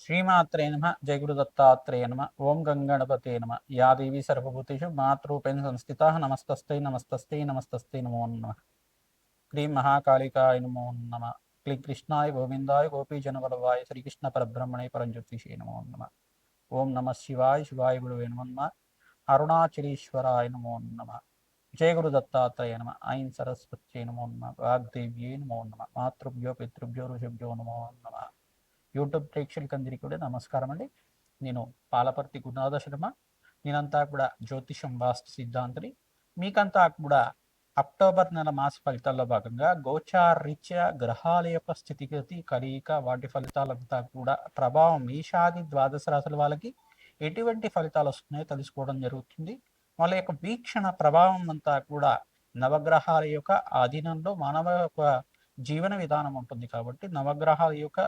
శ్రీమాత్రే నమ. జయ గురు దత్తాత్రేయ నమ. ఓం గంగణపతే నమ. యా దేవి సర్వభూతేషు మాతృపేణ సంస్థితా నమస్తస్తే నమస్తస్తే నమస్తస్తే నమో నమ. క్లీం మహాకాళికాయ నమో నమ. క్లీం కృష్ణాయ గోవిందాయ గోపీజనవల్లభాయ శ్రీకృష్ణ పరబ్రహ్మణే పరంజ్యోతిషే నమో నమ. ఓం నమ శివాయ శివాయ గురువే నమ. అరుణాచలీశ్వరాయ నమో నమ. జయ గురు దత్తాత్రేయ నమ. ఐం సరస్వత్యై నమో నమ. వాగ్దేవ్యై నమో నమ. మాతృభ్యో పితృభ్యో ఋషిభ్యో నమో నమ. యూట్యూబ్ ప్రేక్షకులందరికీ కూడా నమస్కారం అండి. నేను పాలపర్తి గురునాథ శర్మ. నేనంతా కూడా జ్యోతిషం వాస్తు సిద్ధాంతిని. మీకంతా కూడా అక్టోబర్ నెల మాస ఫలితాల్లో భాగంగా గోచారీత్యా గ్రహాల యొక్క స్థితిగతి కలయిక వాటి ఫలితాలంతా కూడా ప్రభావం మేషాది ద్వాదశ రాశుల వాళ్ళకి ఎటువంటి ఫలితాలు వస్తున్నాయో తెలుసుకోవడం జరుగుతుంది. వాళ్ళ యొక్క వీక్షణ ప్రభావం అంతా కూడా నవగ్రహాల యొక్క ఆధీనంలో మానవ యొక్క జీవన విధానం ఉంటుంది. కాబట్టి నవగ్రహాల యొక్క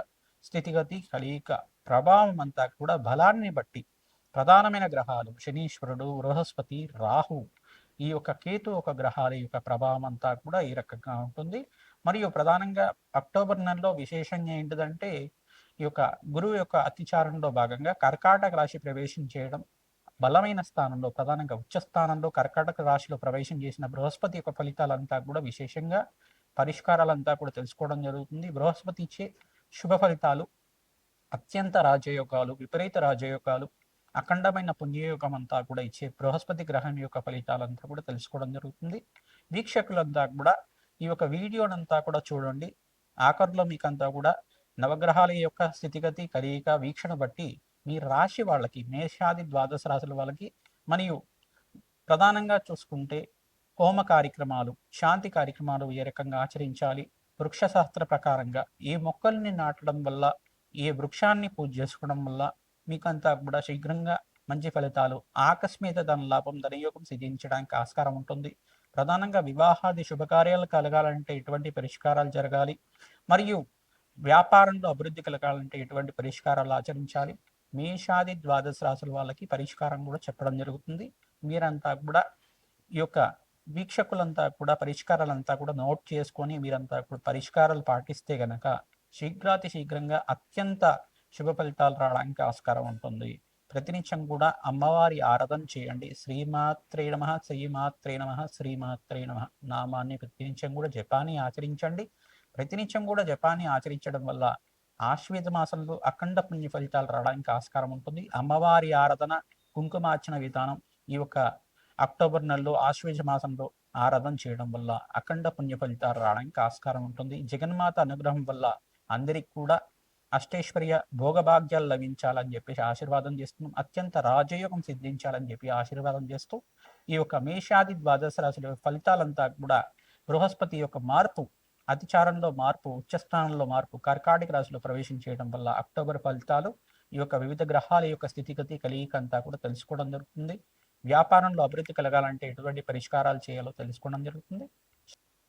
స్థితిగతి కలయిక ప్రభావం అంతా కూడా బలాన్ని బట్టి ప్రధానమైన గ్రహాలు శనీశ్వరుడు, బృహస్పతి, రాహు, ఈ యొక్క కేతు ఒక గ్రహాల యొక్క ప్రభావం అంతా కూడా ఈ రకంగా ఉంటుంది. మరియు ప్రధానంగా అక్టోబర్ నెలలో విశేషంగా ఏంటిదంటే ఈ యొక్క గురువు యొక్క అతిచారంలో భాగంగా కర్కాటక రాశి ప్రవేశం చేయడం, బలమైన స్థానంలో ప్రధానంగా ఉచ్చ స్థానంలో కర్కాటక రాశిలో ప్రవేశం చేసిన బృహస్పతి యొక్క ఫలితాలంతా కూడా విశేషంగా పరిష్కారాలంతా కూడా తెలుసుకోవడం జరుగుతుంది. బృహస్పతి ఇచ్చే శుభ ఫలితాలు అత్యంత రాజయోగాలు, విపరీత రాజయోగాలు, అఖండమైన పుణ్యయోగం అంతా కూడా ఇచ్చే బృహస్పతి గ్రహం యొక్క ఫలితాలంతా కూడా తెలుసుకోవడం జరుగుతుంది. వీక్షకులంతా కూడా ఈ యొక్క వీడియోనంతా కూడా చూడండి. ఆఖరిలో మీకంతా కూడా నవగ్రహాల యొక్క స్థితిగతి కలయిక వీక్షణ బట్టి మీ రాశి వాళ్ళకి మేషాది ద్వాదశ రాశుల వాళ్ళకి మరియు ప్రధానంగా చూసుకుంటే హోమ కార్యక్రమాలు, శాంతి కార్యక్రమాలు ఏ రకంగా ఆచరించాలి, వృక్షశాస్త్ర ప్రకారంగా ఏ మొక్కల్ని నాటడం వల్ల, ఏ వృక్షాన్ని పూజ చేసుకోవడం వల్ల మీకంతా కూడా శీఘ్రంగా మంచి ఫలితాలు, ఆకస్మిక ధనలాభం, ధనయోగం సిద్ధించడానికి ఆస్కారం ఉంటుంది. ప్రధానంగా వివాహాది శుభకార్యాలు కలగాలంటే ఎటువంటి పరిష్కారాలు జరగాలి, మరియు వ్యాపారంలో అభివృద్ధి కలగాలంటే ఎటువంటి పరిష్కారాలు ఆచరించాలి, మేషాది ద్వాదశ రాశుల వాళ్ళకి పరిష్కారం కూడా చెప్పడం జరుగుతుంది. మీరంతా కూడా ఈ యొక్క వీక్షకులంతా కూడా పరిష్కారాలంతా కూడా నోట్ చేసుకొని మీరంతా కూడా పరిష్కారాలు పాటిస్తే గనక శీఘ్రాతి శీఘ్రంగా అత్యంత శుభ ఫలితాలు రావడానికి ఆస్కారం ఉంటుంది. ప్రతినిత్యం కూడా అమ్మవారి ఆరాధన చేయండి. శ్రీమాత్రే నమః, శ్రీమాత్రే నమః, శ్రీమాత్రే నమః నామాన్ని ప్రతినిత్యం కూడా జపాన్ని ఆచరించండి. ప్రతినిత్యం కూడా జపాన్ని ఆచరించడం వల్ల ఆశ్వేత మాసంలో అఖండ పుణ్య ఫలితాలు రావడానికి ఆస్కారం ఉంటుంది. అమ్మవారి ఆరాధన, కుంకుమార్చన విధానం ఈ యొక్క అక్టోబర్ నెలలో ఆశ్వేజ మాసంలో ఆరాధన చేయడం వల్ల అఖండ పుణ్య ఫలితాలు రావడానికి ఆస్కారం ఉంటుంది. జగన్మాత అనుగ్రహం వల్ల అందరికి కూడా అష్టైశ్వర్య భోగభాగ్యాలు లభించాలని చెప్పేసి ఆశీర్వాదం చేస్తున్నాం. అత్యంత రాజయోగం సిద్ధించాలని చెప్పి ఆశీర్వాదం చేస్తూ ఈ యొక్క మేషాది ద్వాదశ రాశుల ఫలితాలంతా కూడా బృహస్పతి యొక్క మార్పు, అతిచారంలో మార్పు, ఉచ్చస్థానంలో మార్పు, కర్కాటక రాశిలో ప్రవేశం చేయడం వల్ల అక్టోబర్ ఫలితాలు ఈ యొక్క వివిధ గ్రహాల యొక్క స్థితిగతి కలయిక అంతా కూడా తెలుసుకోవడం జరుగుతుంది. వ్యాపారంలో అభివృద్ధి కలగాలంటే ఎటువంటి పరిష్కారాలు చేయాలో తెలుసుకోవడం జరుగుతుంది.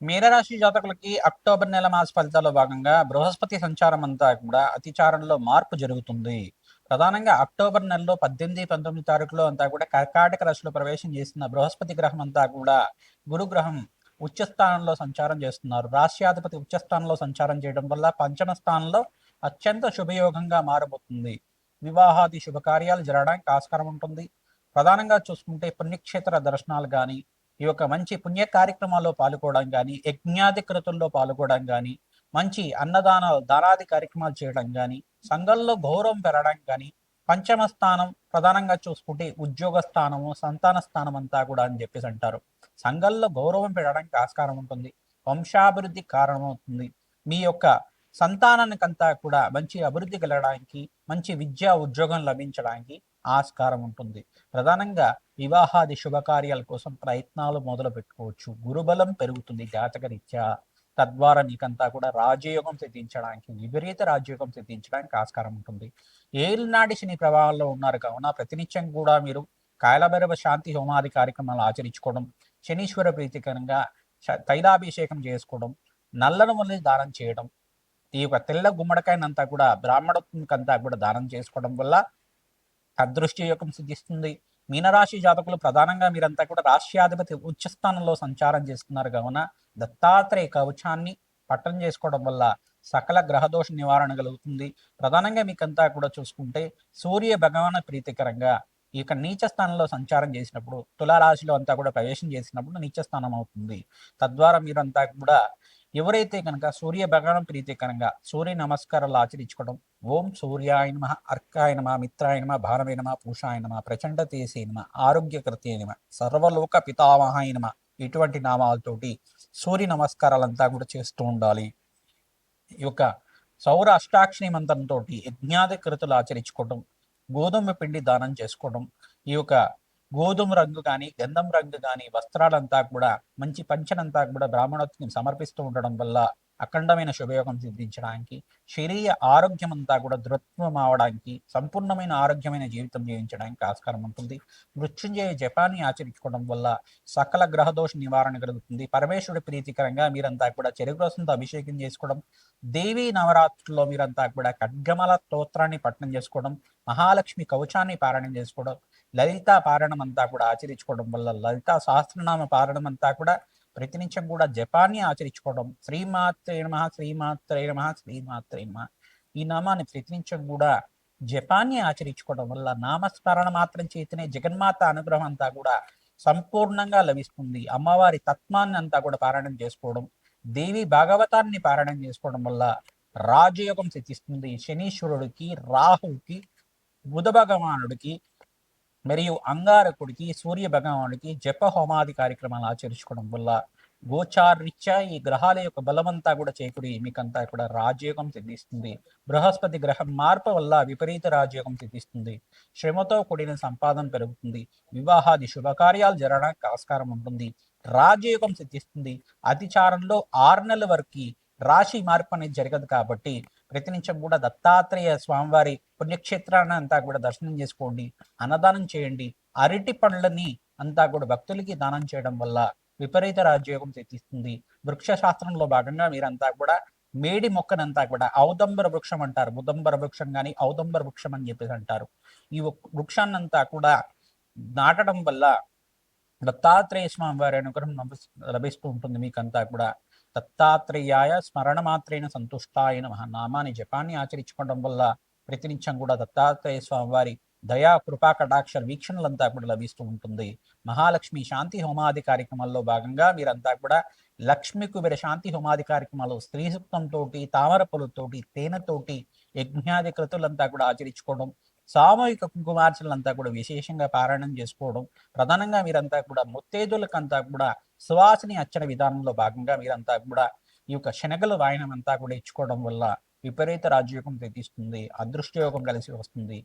మీనరాశి జాతకులకి అక్టోబర్ నెల మాస ఫలితాల్లో భాగంగా బృహస్పతి సంచారం అంతా కూడా అతిచారంలో మార్పు జరుగుతుంది. ప్రధానంగా అక్టోబర్ నెలలో 18, 19 తారీఖులో అంతా కూడా కర్కాటక రాశిలో ప్రవేశం చేస్తున్న బృహస్పతి గ్రహం అంతా కూడా గురుగ్రహం ఉచ్చస్థానంలో సంచారం చేస్తున్నారు. రాశ్యాధిపతి ఉచ్చస్థానంలో సంచారం చేయడం వల్ల పంచమ స్థానంలో అత్యంత శుభయోగంగా మారబోతుంది. వివాహాది శుభకార్యాలు జరగడానికి ఆస్కారం ఉంటుంది. ప్రధానంగా చూసుకుంటే పుణ్యక్షేత్ర దర్శనాలు కానీ, ఈ యొక్క మంచి పుణ్య కార్యక్రమాల్లో పాల్గొనడం కానీ, యజ్ఞాధికృతుల్లో పాల్గొనడం కానీ, మంచి అన్నదానాలు, దానాది కార్యక్రమాలు చేయడం కానీ, సంఘంలో గౌరవం పెరగడం కానీ, పంచమ స్థానం ప్రధానంగా చూసుకుంటే ఉద్యోగ స్థానము, సంతాన స్థానం అంతా కూడా అని చెప్పేసి అంటారు. సంఘంలో గౌరవం పెరగడానికి ఆస్కారం ఉంటుంది. వంశాభివృద్ధి కారణమవుతుంది. మీ యొక్క సంతానానికంతా కూడా మంచి అభివృద్ధి కలగడానికి, మంచి విద్యా ఉద్యోగం లభించడానికి ఆస్కారం ఉంటుంది. ప్రధానంగా వివాహాది శుభకార్యాల కోసం ప్రయత్నాలు మొదలు పెట్టుకోవచ్చు. గురుబలం పెరుగుతుంది జాతకరీత్యా. తద్వారా నీకంతా కూడా రాజయోగం సిద్ధించడానికి, విపరీత రాజయోగం సిద్ధించడానికి ఆస్కారం ఉంటుంది. ఏలినాటి శని ప్రభావంలో ఉన్నారు కావున ప్రతినిత్యం కూడా మీరు కాయలభైరవ శాంతి హోమాది కార్యక్రమాలు ఆచరించుకోవడం, శనీశ్వర ప్రీతికరంగా తైలాభిషేకం చేసుకోవడం, నల్లను మొదలు దానం చేయడం, ఈ యొక్క తెల్ల గుమ్మడికాయనంతా కూడా బ్రాహ్మణకంతా కూడా దానం చేసుకోవడం వల్ల అదృష్టి యోగం సిద్ధిస్తుంది. మీనరాశి జాతకులు ప్రధానంగా మీరంతా కూడా రాష్ట్రాధిపతి ఉచ్చస్థానంలో సంచారం చేస్తున్నారు కావున దత్తాత్రేయ కవచాన్ని పట్టం చేసుకోవడం వల్ల సకల గ్రహదోష నివారణ కలుగుతుంది. ప్రధానంగా మీకంతా కూడా చూసుకుంటే సూర్య భగవాన్ ప్రీతికరంగా ఈ యొక్క నీచ స్థానంలో సంచారం చేసినప్పుడు, తులారాశిలో అంతా కూడా ప్రవేశం చేసినప్పుడు నీచ స్థానం అవుతుంది. తద్వారా మీరంతా కూడా ఎవరైతే కనుక సూర్య భగవాన్ ప్రీతికరంగా సూర్య నమస్కారాలు ఆచరించుకోవడం, ఓం సూర్యాయ నమః, అర్కాయ నమః, మిత్రాయ నమః, భారవే నమః, పూషాయ నమః, ప్రచండ తేజసే నమః, ఆరోగ్యకర్తే నమః, సర్వలోక పితామహాయ నమః, ఇటువంటి నామాలతోటి సూర్య నమస్కారాలంతా కూడా చేస్తూ ఉండాలి. ఈ యొక్క సౌర అష్టాక్షరి మంత్రంతో యజ్ఞాది కృతులు ఆచరించుకోవడం, గోధుమ పిండి దానం చేసుకోవడం, ఈ యొక్క గోధుమ రంగు కానీ గంధం రంగు కానీ వస్త్రాలంతా కూడా మంచి పంచనంతా కూడా బ్రాహ్మణోత్సవం సమర్పిస్తూ ఉండడం వల్ల అఖండమైన శుభయోగం సిద్ధించడానికి, శరీర ఆరోగ్యం అంతా కూడా దృఢత్వం అవడానికి, సంపూర్ణమైన ఆరోగ్యమైన జీవితం జీవించడానికి ఆస్కారం ఉంటుంది. మృత్యుంజయ జపాన్ని ఆచరించుకోవడం వల్ల సకల గ్రహదోష నివారణ కలుగుతుంది. పరమేశ్వరుడి ప్రీతికరంగా మీరంతా కూడా చెరుకు రసంతో అభిషేకం చేసుకోవడం, దేవీ నవరాత్రుల్లో మీరంతా కూడా ఖడ్గమల స్తోత్రాన్ని పఠనం చేసుకోవడం, మహాలక్ష్మి కవచాన్ని పారాయణం చేసుకోవడం, లలితా పారాయణం అంతా కూడా ఆచరించుకోవడం వల్ల, లలితా సహస్రనామ పారాయణం అంతా కూడా ప్రతినిత్యం కూడా జపాన్ని ఆచరించుకోవడం, శ్రీమాత్రే నమః, శ్రీమాత్రే నమః, శ్రీమాత్రే నమః, ఈ నామాన్ని ప్రతినిత్యం కూడా జపాన్ని ఆచరించుకోవడం వల్ల నామస్మరణ మాత్రం చేతనే జగన్మాత అనుగ్రహం అంతా కూడా సంపూర్ణంగా లభిస్తుంది. అమ్మవారి తత్వాన్ని అంతా కూడా పారాయణం చేసుకోవడం, దేవి భాగవతాన్ని పారాయణం చేసుకోవడం వల్ల రాజయోగం సిద్ధిస్తుంది. శనీశ్వరుడికి, రాహుకి, బుధ భగవానుడికి మరియు అంగారకుడికి, సూర్య భగవానుడికి జప హోమాది కార్యక్రమాలు ఆచరించుకోవడం వల్ల గోచారీత్యా ఈ గ్రహాల యొక్క బలమంతా కూడా చేకూరి మీకంతా కూడా రాజయోగం సిద్ధిస్తుంది. బృహస్పతి గ్రహం మార్పు వల్ల విపరీత రాజయోగం సిద్ధిస్తుంది. శ్రమతో కూడిన సంపాదన పెరుగుతుంది. వివాహాది శుభకార్యాలు జరగడానికి ఆస్కారం ఉంటుంది. రాజయోగం సిద్ధిస్తుంది. అతిచారంలో 6 నెలల వరకు రాశి మార్పు అనేది జరగదు కాబట్టి ప్రతినిత్యం కూడా దత్తాత్రేయ స్వామివారి పుణ్యక్షేత్రాన్ని అంతా కూడా దర్శనం చేసుకోండి, అన్నదానం చేయండి. అరటి పండ్లని అంతా కూడా భక్తులకి దానం చేయడం వల్ల విపరీత రాజయోగం సిద్ధిస్తుంది. వృక్ష శాస్త్రంలో భాగంగా మీరంతా కూడా మేడి మొక్కనంతా కూడా ఔదంబర వృక్షం అంటారు. బుదంబర వృక్షం కానీ ఔదంబర వృక్షం అని చెప్పేసి అంటారు. ఈ వృక్షాన్నంతా కూడా నాటడం వల్ల దత్తాత్రేయ స్వామి వారి అనుగ్రహం లభిస్తూ ఉంటుంది. మీకంతా కూడా దత్తాత్రేయాయ స్మరణ మాత్రేణ సంతుష్టాయ నమః నామాన్ని జపాన్ని ఆచరించుకోవడం వల్ల ప్రతినిత్యం కూడా దత్తాత్రేయ స్వామి వారి దయా కృపా కటాక్ష వీక్షణలంతా కూడా లభిస్తూ ఉంటుంది. మహాలక్ష్మి శాంతి హోమాది కార్యక్రమాల్లో భాగంగా మీరంతా కూడా లక్ష్మీ కుబేర శాంతి హోమాది కార్యక్రమాలు స్త్రీ సూక్తంతో, తామర పూలతోటి, తేనెతోటి యజ్ఞాది కృతులంతా కూడా ఆచరించుకోవడం, సామూహిక కుంకుమార్చనలంతా కూడా విశేషంగా పారాయణం చేసుకోవడం, ప్రధానంగా మీరంతా కూడా ముత్తేదులకంతా కూడా సువాసిని అర్చన విధానంలో భాగంగా మీరంతా కూడా ఈ యొక్క శనగలు వాయనం అంతా కూడా ఇచ్చుకోవడం వల్ల విపరీత రాజయోగం సిద్ధిస్తుంది. అదృష్టయోగం కలిసి వస్తుంది.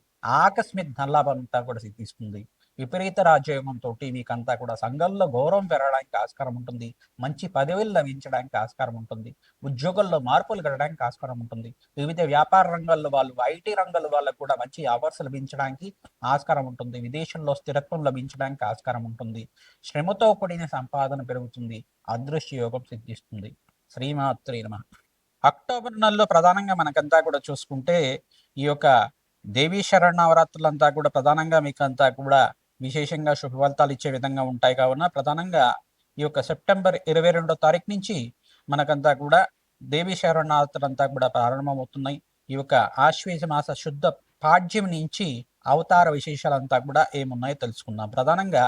ఆకస్మిక ధనలాభం అంతా కూడా సిద్ధిస్తుంది. విపరీత రాజయోగంతో మీకంతా కూడా సంఘంలో గౌరవం పెరగడానికి ఆస్కారం ఉంటుంది. మంచి పదవులు లభించడానికి ఆస్కారం ఉంటుంది. ఉద్యోగాల్లో మార్పులు కలగడానికి ఆస్కారం ఉంటుంది. వివిధ వ్యాపార రంగాల్లో వాళ్ళు, ఐటీ రంగాల వాళ్ళకు కూడా మంచి అవార్డ్స్ లభించడానికి ఆస్కారం ఉంటుంది. విదేశంలో స్థిరత్వం లభించడానికి ఆస్కారం ఉంటుంది. శ్రమతో కూడిన సంపాదన పెరుగుతుంది. అదృశ్య యోగం సిద్ధిస్తుంది. శ్రీమాత్రే నమః. అక్టోబర్ నెలలో ప్రధానంగా మనకంతా కూడా చూసుకుంటే ఈ యొక్క దేవీ శరణవరాత్రులంతా కూడా ప్రధానంగా మీకంతా కూడా విశేషంగా శుభ ఫలితాలు ఇచ్చే విధంగా ఉంటాయి. కావున ప్రధానంగా ఈ యొక్క సెప్టెంబర్ 22వ తారీఖు నుంచి మనకంతా కూడా దేవీ శరణవరాత్రులంతా కూడా ప్రారంభమవుతున్నాయి. ఈ యొక్క ఆశ్వేజ మాస శుద్ధ పాడ్యం నుంచి అవతార విశేషాలంతా కూడా ఏమున్నాయో తెలుసుకుందాం. ప్రధానంగా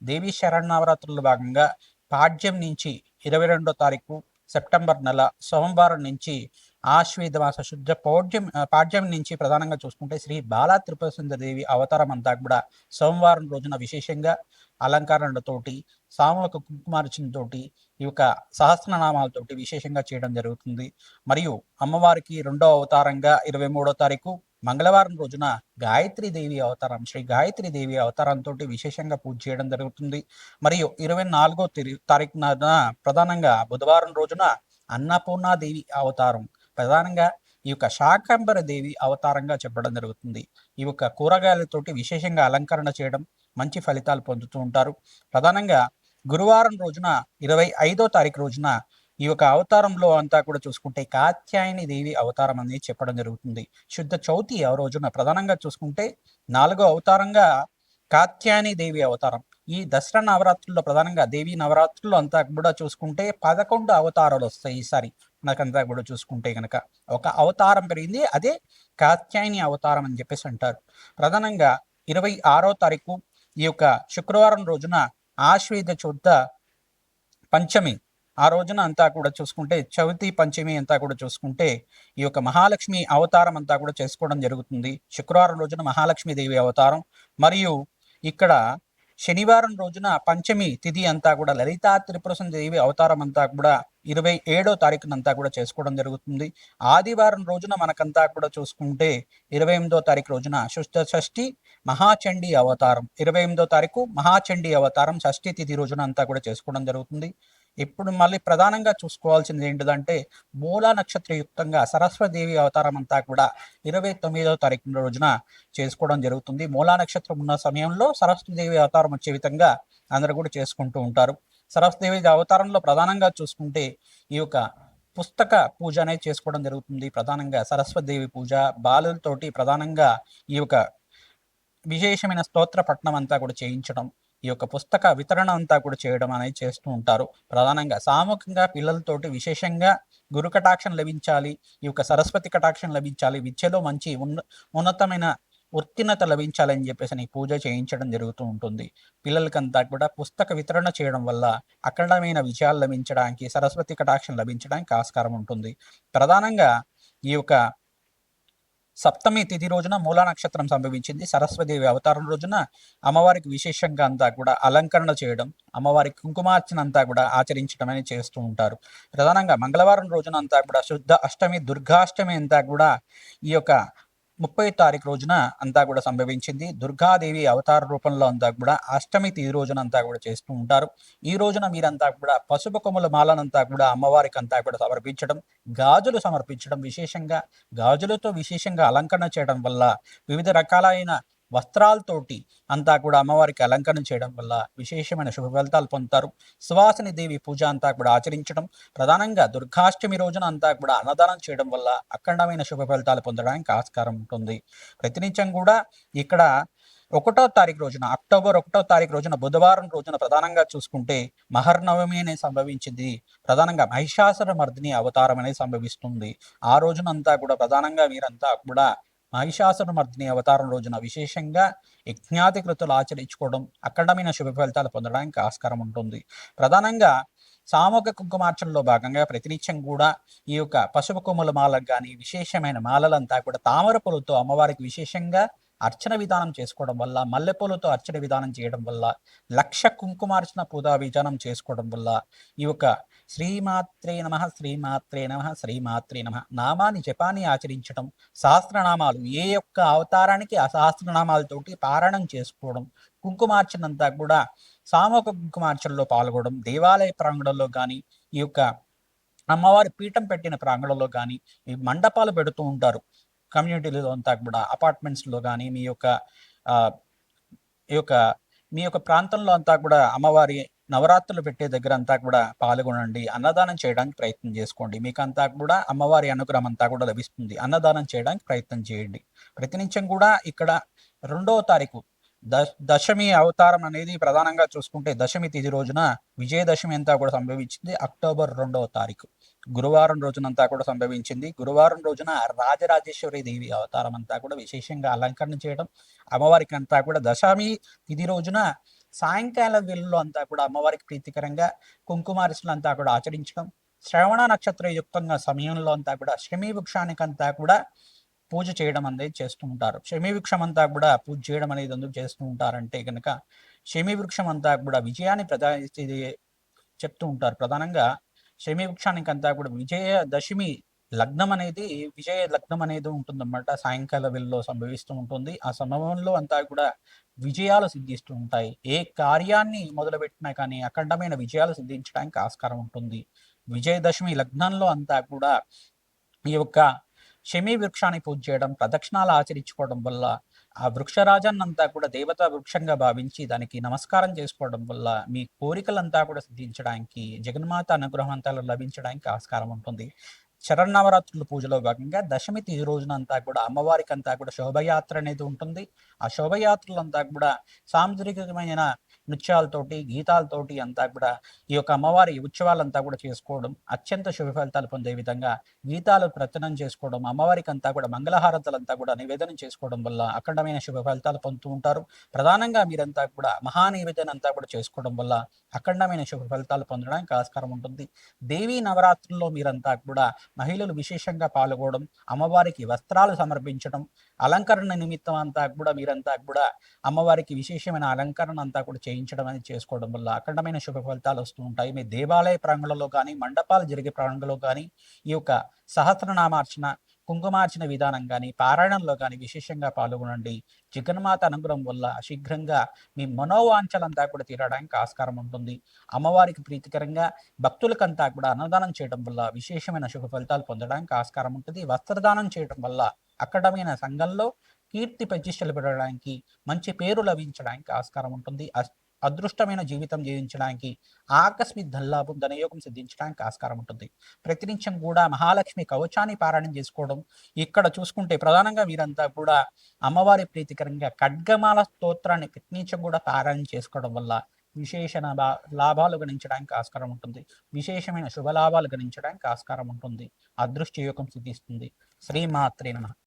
దేవీ శరణవరాత్రుల భాగంగా పాడ్యం నుంచి 22వ తారీఖు సెప్టెంబర్ నెల సోమవారం నుంచి ఆశ్వేద మాస శుద్ధ పాడ్యం నుంచి ప్రధానంగా చూసుకుంటే శ్రీ బాలా త్రిపుర సుందరి దేవి అవతారం అంతా కూడా సోమవారం రోజున విశేషంగా అలంకరణలతోటి, సామూహిక కుంకుమార్చనతోటి, ఈ యొక్క సహస్రనామాలతోటి విశేషంగా చేయడం జరుగుతుంది. మరియు అమ్మవారికి 2వ అవతారంగా 23వ తారీఖు మంగళవారం రోజున గాయత్రి దేవి అవతారం, శ్రీ గాయత్రి దేవి అవతారంతో విశేషంగా పూజ చేయడం జరుగుతుంది. మరియు 24వ తారీఖున ప్రధానంగా బుధవారం రోజున అన్నపూర్ణాదేవి అవతారం, ప్రధానంగా ఈ యొక్క శాకంబర దేవి అవతారంగా చెప్పడం జరుగుతుంది. ఈ యొక్క కూరగాయలతోటి విశేషంగా అలంకరణ చేయడం, మంచి ఫలితాలు పొందుతూ ఉంటారు. ప్రధానంగా గురువారం రోజున 25వ తారీఖు రోజున ఈ యొక్క అవతారంలో అంతా కూడా చూసుకుంటే కాత్యాయని దేవి అవతారం అనేది చెప్పడం జరుగుతుంది. శుద్ధ చవితి ఆ రోజున ప్రధానంగా చూసుకుంటే 4వ అవతారంగా కాత్యాయని దేవి అవతారం. ఈ దసరా నవరాత్రుల్లో ప్రధానంగా దేవి నవరాత్రుల్లో అంతా కూడా చూసుకుంటే 11 అవతారాలు వస్తాయి. ఈసారి మనకంతా కూడా చూసుకుంటే కనుక ఒక అవతారం పెరిగింది, అదే కాత్యాయని అవతారం అని చెప్పేసి అంటారు. ప్రధానంగా 26వ తారీఖు ఈ యొక్క శుక్రవారం రోజున ఆశ్వేద శుద్ధ పంచమి, ఆ రోజున అంతా కూడా చూసుకుంటే చవితి పంచమి అంతా కూడా చూసుకుంటే ఈ యొక్క మహాలక్ష్మి అవతారం అంతా కూడా చేసుకోవడం జరుగుతుంది. శుక్రవారం రోజున మహాలక్ష్మీదేవి అవతారం, మరియు ఇక్కడ శనివారం రోజున పంచమి తిథి అంతా కూడా లలితా త్రిపుర దేవి అవతారం అంతా కూడా 27వ తారీఖునంతా కూడా చేసుకోవడం జరుగుతుంది. ఆదివారం రోజున మనకంతా కూడా చూసుకుంటే 28వ తారీఖు రోజున శుద్ధ షష్ఠి మహాచండీ అవతారం, 28వ తారీఖు మహాచండీ అవతారం షష్ఠి తిథి రోజున అంతా కూడా చేసుకోవడం జరుగుతుంది. ఇప్పుడు మళ్ళీ ప్రధానంగా చూసుకోవాల్సింది ఏంటిదంటే మూలా నక్షత్రయుక్తంగా సరస్వదేవి అవతారం అంతా కూడా 29వ తారీఖు రోజున చేసుకోవడం జరుగుతుంది. మూలా నక్షత్రం ఉన్న సమయంలో సరస్వదేవి అవతారం వచ్చే విధంగా అందరూ కూడా చేసుకుంటూ ఉంటారు. సరస్వదేవి అవతారంలో ప్రధానంగా చూసుకుంటే ఈ యొక్క పుస్తక పూజ అనేది చేసుకోవడం జరుగుతుంది. ప్రధానంగా సరస్వదేవి పూజ బాలులతోటి ప్రధానంగా ఈ యొక్క విశేషమైన స్తోత్ర పఠనం అంతా కూడా చేయించడం, ఈ యొక్క పుస్తక వితరణ అంతా కూడా చేయడం అనేది చేస్తూ ఉంటారు. ప్రధానంగా సామూహికంగా పిల్లలతోటి విశేషంగా గురు కటాక్షం లభించాలి, ఈ యొక్క సరస్వతి కటాక్షం లభించాలి, విద్యలో మంచి ఉన్నతమైన ఉత్తీర్ణత లభించాలని చెప్పేసి పూజ చేయించడం జరుగుతూ ఉంటుంది. పిల్లలకంతా కూడా పుస్తక వితరణ చేయడం వల్ల అఖండమైన విజయాలు లభించడానికి, సరస్వతి కటాక్షం లభించడానికి ఆస్కారం ఉంటుంది. ప్రధానంగా ఈ యొక్క సప్తమి తిథి రోజున మూలా నక్షత్రం సంభవించింది. సరస్వదేవి అవతారం రోజున అమ్మవారికి విశేషంగా అంతా కూడా అలంకరణ చేయడం, అమ్మవారికి కుంకుమార్చన అంతా కూడా ఆచరించడం అనేది చేస్తూ ఉంటారు. ప్రధానంగా మంగళవారం రోజున అంతా కూడా శుద్ధ అష్టమి దుర్గాష్టమి అంతా కూడా ఈ యొక్క 30వ తారీఖు రోజున అంతా కూడా సంభవించింది. దుర్గాదేవి అవతార రూపంలో అంతా కూడా అష్టమి తిథి రోజున అంతా కూడా చేస్తూ ఉంటారు. ఈ రోజున మీరంతా కూడా పసుపు కొమ్ముల మాలనంతా కూడా అమ్మవారికి అంతా కూడా సమర్పించడం, గాజులు సమర్పించడం, విశేషంగా గాజులతో విశేషంగా అలంకరణ చేయడం వల్ల, వివిధ రకాలైన వస్త్రాలతోటి అంతా కూడా అమ్మవారికి అలంకరణ చేయడం వల్ల విశేషమైన శుభ ఫలితాలు పొందుతారు. సువాసిని దేవి పూజ అంతా కూడా ఆచరించడం, ప్రధానంగా దుర్గాష్టమి రోజున అంతా కూడా అన్నదానం చేయడం వల్ల అఖండమైన శుభ ఫలితాలు పొందడానికి ఆస్కారం ఉంటుంది. ప్రతినిత్యం కూడా ఇక్కడ 1వ తారీఖు రోజున, అక్టోబర్ 1వ తారీఖు రోజున బుధవారం రోజున ప్రధానంగా చూసుకుంటే మహర్నవమి అనేది సంభవించింది. ప్రధానంగా మహిషాసుర మర్దిని అవతారం అనేది సంభవిస్తుంది. ఆ రోజునంతా కూడా ప్రధానంగా మీరంతా కూడా మహిషాసుర మర్దిని అవతారం రోజున విశేషంగా యజ్ఞాతి కృతులు ఆచరించుకోవడం, అఖండమైన శుభ ఫలితాలు పొందడానికి ఆస్కారం ఉంటుంది. ప్రధానంగా సామూహిక కుంకుమార్చనలో భాగంగా ప్రతినిత్యం కూడా ఈ యొక్క పసుపు కొమ్ముల మాలకు కానీ విశేషమైన మాలలంతా కూడా తామర పూలతో అమ్మవారికి విశేషంగా అర్చన విధానం చేసుకోవడం వల్ల, మల్లెపూలతో అర్చన విధానం చేయడం వల్ల, లక్ష కుంకుమార్చన పూజా విధానం చేసుకోవడం వల్ల ఈ యొక్క శ్రీమాత్రే నమ శ్రీమాత్రే నమ శ్రీమాత్రే నమ నామాన్ని జపాన్ని ఆచరించడం, సహస్రనామాలు ఏ యొక్క అవతారానికి ఆ సహస్రనామాలతోటి పారాయణం చేసుకోవడం, కుంకుమార్చనంతా కూడా సామూహిక కుంకుమార్చనలో పాల్గొనడం, దేవాలయ ప్రాంగణంలో కానీ ఈ యొక్క అమ్మవారి పీఠం పెట్టిన ప్రాంగణంలో కానీ ఈ మండపాలు పెడుతూ ఉంటారు. కమ్యూనిటీలో అంతా కూడా అపార్ట్మెంట్స్లో కానీ ఈ యొక్క మీ యొక్క ప్రాంతంలో అంతా కూడా అమ్మవారి నవరాత్రులు పెట్టే దగ్గర అంతా కూడా పాల్గొనండి, అన్నదానం చేయడానికి ప్రయత్నం చేసుకోండి. మీకు అంతా కూడా అమ్మవారి అనుగ్రహం అంతా కూడా లభిస్తుంది. అన్నదానం చేయడానికి ప్రయత్నం చేయండి. ప్రతినిత్యం కూడా ఇక్కడ 2వ తారీఖు దశమి అవతారం అనేది ప్రధానంగా చూసుకుంటే దశమి తిథి రోజున విజయదశమి అంతా కూడా సంభవించింది. అక్టోబర్ 2వ తారీఖు గురువారం రోజునంతా కూడా సంభవించింది. గురువారం రోజున రాజరాజేశ్వరి దేవి అవతారం అంతా కూడా విశేషంగా అలంకరణ చేయడం, అమ్మవారికి అంతా కూడా దశమి తిథి రోజున సాయంకాల వేళల్లో అంతా కూడా అమ్మవారికి ప్రీతికరంగా కుంకుమార్చనలు అంతా కూడా ఆచరించడం, శ్రవణ నక్షత్ర యుక్తంగా సమయంలో అంతా కూడా శమీ వృక్షానికి అంతా కూడా పూజ చేయడం అనేది చేస్తూ ఉంటారు. శమీ వృక్షం అంతా కూడా పూజ చేయడం అనేది ఎందుకు చేస్తూ ఉంటారంటే కనుక శమీ వృక్షం అంతా కూడా విజయాన్ని చెప్తూ ఉంటారు. ప్రధానంగా శమీ వృక్షానికి అంతా కూడా విజయ లగ్నం అనేది ఉంటుందన్నమాట. సాయంకాల వేళలో సంభవిస్తూ ఉంటుంది. ఆ సమయంలో అంతా కూడా విజయాలు సిద్ధిస్తూ ఉంటాయి. ఏ కార్యాన్ని మొదలుపెట్టినా కానీ అఖండమైన విజయాలు సిద్ధించడానికి ఆస్కారం ఉంటుంది. విజయదశమి లగ్నంలో అంతా కూడా ఈ యొక్క శమీ వృక్షాన్ని పూజ చేయడం, ప్రదక్షిణాలు ఆచరించుకోవడం వల్ల ఆ వృక్షరాజాన్నంతా కూడా దేవతా వృక్షంగా భావించి దానికి నమస్కారం చేసుకోవడం వల్ల మీ కోరికలంతా కూడా సిద్ధించడానికి, జగన్మాత అనుగ్రహం అంతా లభించడానికి ఆస్కారం ఉంటుంది. శరన్నవరాత్రుల పూజలో భాగంగా దశమి తిథి రోజునంతా కూడా అమ్మవారికి అంతా కూడా శోభయాత్ర అనేది ఉంటుంది. ఆ శోభయాత్రలంతా కూడా సాంస్కృతికమైన నృత్యాలతోటి గీతాలతోటి అంతా కూడా ఈ యొక్క అమ్మవారి ఉత్సవాలంతా కూడా చేసుకోవడం అత్యంత శుభ ఫలితాలు పొందే విధంగా గీతాలు ప్రచనం చేసుకోవడం అమ్మవారికి అంతా కూడా మంగళహారతులంతా కూడా నివేదన చేసుకోవడం వల్ల అఖండమైన శుభ ఫలితాలు పొందుతూ ఉంటారు. ప్రధానంగా మీరంతా కూడా మహానివేదన అంతా కూడా చేసుకోవడం వల్ల అఖండమైన శుభ ఫలితాలు పొందడానికి ఆస్కారం ఉంటుంది. దేవీ నవరాత్రుల్లో మీరంతా కూడా మహిళలు విశేషంగా పాల్గొనడం అమ్మవారికి వస్త్రాలు సమర్పించడం అలంకరణ నిమిత్తం అంతా కూడా మీరంతా కూడా అమ్మవారికి విశేషమైన అలంకరణ అంతా కూడా చేయించడం అనేది చేసుకోవడం వల్ల అఖండమైన శుభ ఫలితాలు వస్తూ ఉంటాయి. మీ దేవాలయ ప్రాంగణంలో కానీ మండపాలు జరిగే ప్రాంగణంలో కానీ ఈ యొక్క సహస్రనామార్చన కుంకుమార్చన విధానం కానీ పారాయణంలో కానీ విశేషంగా పాల్గొనండి. జగన్మాత అనుగ్రహం వల్ల శీఘ్రంగా మీ మనోవాంఛలంతా కూడా తీరడానికి ఆస్కారం ఉంటుంది. అమ్మవారికి ప్రీతికరంగా భక్తులకంతా కూడా అన్నదానం చేయడం వల్ల విశేషమైన శుభ ఫలితాలు పొందడానికి ఆస్కారం ఉంటుంది. వస్త్రదానం చేయడం వల్ల అక్కడమైన సంఘంలో కీర్తి ప్రతిష్టలు పెరగడానికి మంచి పేరు లభించడానికి ఆస్కారం ఉంటుంది. అదృష్టమైన జీవితం జీవించడానికి ఆకస్మిక ధనలాభం ధనయోగం సిద్ధించడానికి ఆస్కారం ఉంటుంది. ప్రతినిత్యం కూడా మహాలక్ష్మి కవచాన్ని పారాయణం చేసుకోవడం ఇక్కడ చూసుకుంటే ప్రధానంగా వీరంతా కూడా అమ్మవారి ప్రీతికరంగా ఖడ్గమాల స్తోత్రాన్ని ప్రతినిత్యం కూడా పారాయణం చేసుకోవడం వల్ల విశేష లాభాలు గణించడానికి ఆస్కారం ఉంటుంది. విశేషమైన శుభలాభాలు గణించడానికి ఆస్కారం ఉంటుంది. అదృష్ట యోగం సిద్ధిస్తుంది. శ్రీమాత్రే నమః.